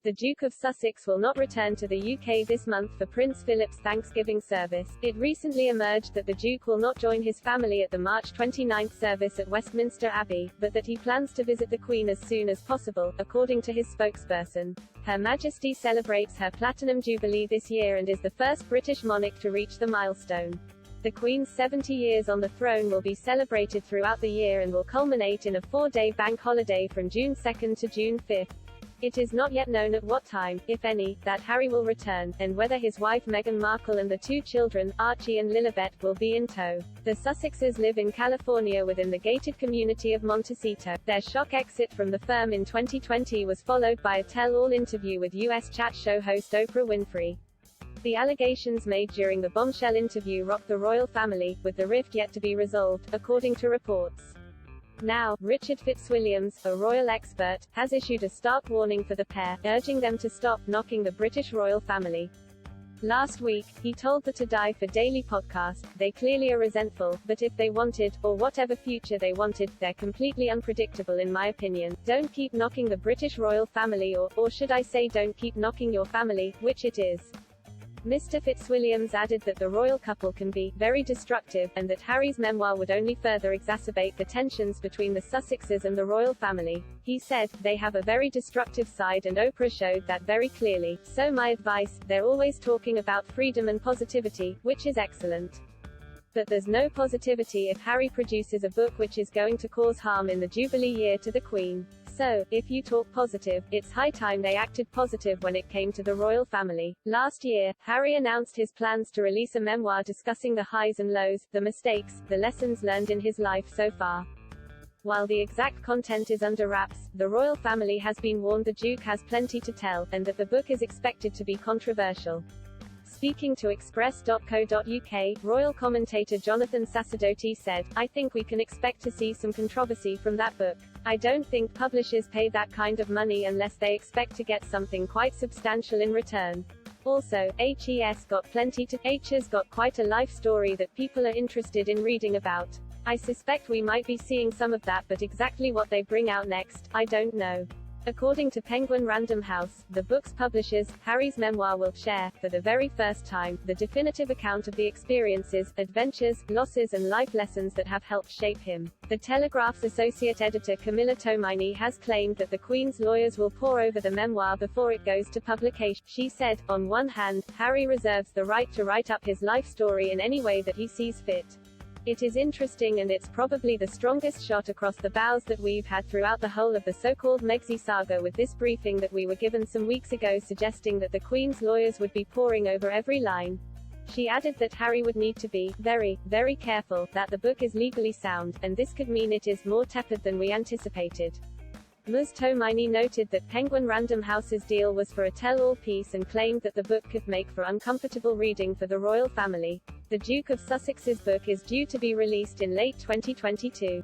The Duke of Sussex will not return to the UK this month for Prince Philip's Thanksgiving service. It recently emerged that the Duke will not join his family at the March 29 service at Westminster Abbey, but that he plans to visit the Queen as soon as possible, according to his spokesperson. Her Majesty celebrates her Platinum Jubilee this year and is the first British monarch to reach the milestone. The Queen's 70 years on the throne will be celebrated throughout the year and will culminate in a 4-day bank holiday from June 2 to June 5. It is not yet known at what time, if any, that Harry will return, and whether his wife Meghan Markle and the two children, Archie and Lilibet, will be in tow. The Sussexes live in California within the gated community of Montecito. Their shock exit from the firm in 2020 was followed by a tell-all interview with U.S. chat show host Oprah Winfrey. The allegations made during the bombshell interview rocked the royal family, with the rift yet to be resolved, according to reports. Now, Richard Fitzwilliams, a royal expert, has issued a stark warning for the pair, urging them to stop knocking the British royal family. Last week, he told the To Die For Daily podcast, "They clearly are resentful, but if they wanted, or whatever future they wanted, they're completely unpredictable in my opinion. Don't keep knocking the British royal family or should I say don't keep knocking your family, which it is." Mr. Fitzwilliams added that the royal couple can be very destructive, and that Harry's memoir would only further exacerbate the tensions between the Sussexes and the royal family. He said, "They have a very destructive side and Oprah showed that very clearly. So my advice, they're always talking about freedom and positivity, which is excellent. But there's no positivity if Harry produces a book which is going to cause harm in the Jubilee year to the Queen. So, if you talk positive, it's high time they acted positive when it came to the royal family." Last year, Harry announced his plans to release a memoir discussing the highs and lows, the mistakes, the lessons learned in his life so far. While the exact content is under wraps, the royal family has been warned the Duke has plenty to tell, and that the book is expected to be controversial. Speaking to Express.co.uk, royal commentator Jonathan Sacerdoti said, "I think we can expect to see some controversy from that book. I don't think publishers pay that kind of money unless they expect to get something quite substantial in return. Also, HE's got quite a life story that people are interested in reading about. I suspect we might be seeing some of that, but exactly what they bring out next, I don't know." According to Penguin Random House, the book's publishers, Harry's memoir will share, for the very first time, the definitive account of the experiences, adventures, losses and life lessons that have helped shape him. The Telegraph's associate editor Camilla Tomaini has claimed that the Queen's lawyers will pore over the memoir before it goes to publication. She said, "On one hand, Harry reserves the right to write up his life story in any way that he sees fit. It is interesting and it's probably the strongest shot across the bows that we've had throughout the whole of the so-called Megxi saga, with this briefing that we were given some weeks ago suggesting that the Queen's lawyers would be poring over every line." She added that Harry would need to be very, very careful, that the book is legally sound, and this could mean it is more tepid than we anticipated. Ms. Tomaini noted that Penguin Random House's deal was for a tell-all piece and claimed that the book could make for uncomfortable reading for the royal family. The Duke of Sussex's book is due to be released in late 2022.